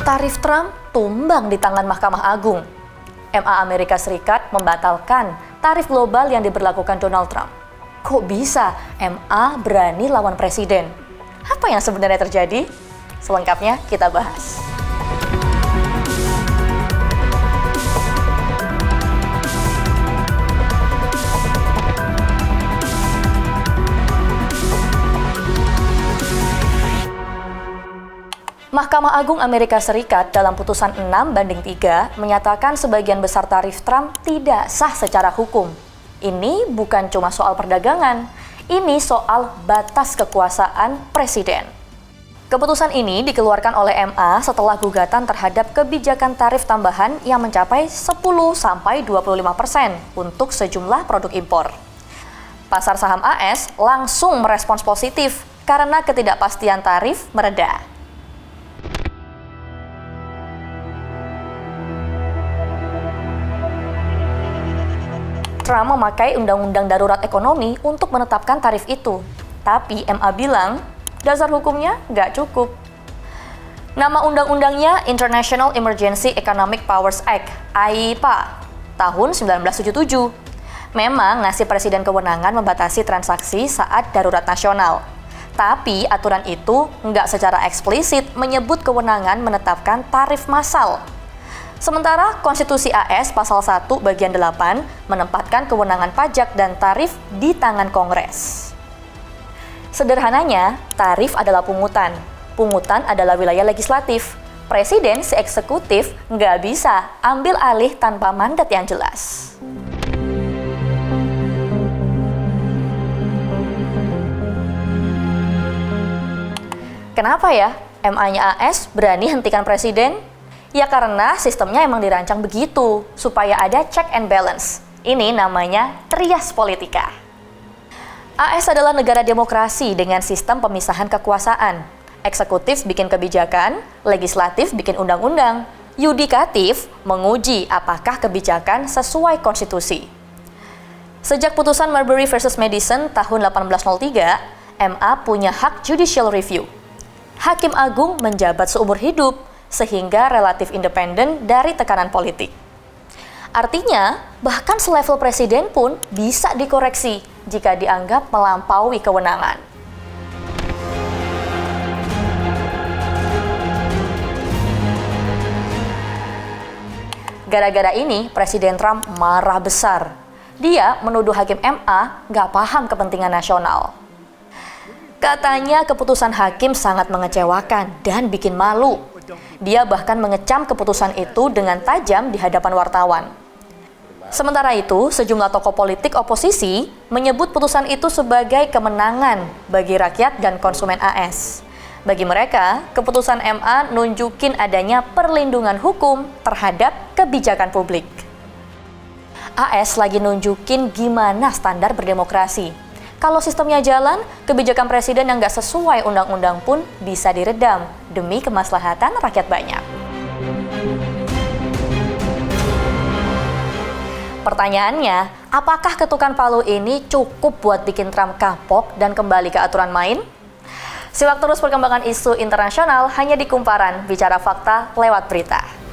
Tarif Trump tumbang di tangan Mahkamah Agung. MA Amerika Serikat membatalkan tarif global yang diberlakukan Donald Trump. Kok bisa MA berani lawan presiden? Apa yang sebenarnya terjadi? Selengkapnya kita bahas. Mahkamah Agung Amerika Serikat dalam putusan 6-3 menyatakan sebagian besar tarif Trump tidak sah secara hukum. Ini bukan cuma soal perdagangan, ini soal batas kekuasaan presiden. Keputusan ini dikeluarkan oleh MA setelah gugatan terhadap kebijakan tarif tambahan yang mencapai 10-25% untuk sejumlah produk impor. Pasar saham AS langsung merespons positif karena ketidakpastian tarif mereda. Trump memakai undang-undang darurat ekonomi untuk menetapkan tarif itu. Tapi MA bilang, dasar hukumnya nggak cukup. Nama undang-undangnya International Emergency Economic Powers Act, AIPA, tahun 1977. Memang ngasih presiden kewenangan membatasi transaksi saat darurat nasional. Tapi aturan itu nggak secara eksplisit menyebut kewenangan menetapkan tarif massal. Sementara Konstitusi AS Pasal 1 Bagian 8 menempatkan kewenangan pajak dan tarif di tangan Kongres. Sederhananya, tarif adalah pungutan. Pungutan adalah wilayah legislatif. Presiden, si eksekutif, nggak bisa ambil alih tanpa mandat yang jelas. Kenapa ya MA-nya AS berani hentikan presiden? Ya karena sistemnya emang dirancang begitu, supaya ada check and balance. Ini namanya trias politika. AS adalah negara demokrasi dengan sistem pemisahan kekuasaan. Eksekutif bikin kebijakan, legislatif bikin undang-undang, yudikatif menguji apakah kebijakan sesuai konstitusi. Sejak putusan Marbury versus Madison tahun 1803, MA punya hak judicial review. Hakim agung menjabat seumur hidup, sehingga relatif independen dari tekanan politik. Artinya, bahkan selevel presiden pun bisa dikoreksi jika dianggap melampaui kewenangan. Gara-gara ini, Presiden Trump marah besar. Dia menuduh hakim MA nggak paham kepentingan nasional. Katanya keputusan hakim sangat mengecewakan dan bikin malu. Dia bahkan mengecam keputusan itu dengan tajam di hadapan wartawan. Sementara itu, sejumlah tokoh politik oposisi menyebut putusan itu sebagai kemenangan bagi rakyat dan konsumen AS. Bagi mereka, keputusan MA nunjukin adanya perlindungan hukum terhadap kebijakan publik. AS lagi nunjukin gimana standar berdemokrasi. Kalau sistemnya jalan, kebijakan presiden yang nggak sesuai undang-undang pun bisa diredam demi kemaslahatan rakyat banyak. Pertanyaannya, apakah ketukan palu ini cukup buat bikin Trump kapok dan kembali ke aturan main? Simak terus perkembangan isu internasional hanya di Kumparan Bicara Fakta lewat Berita.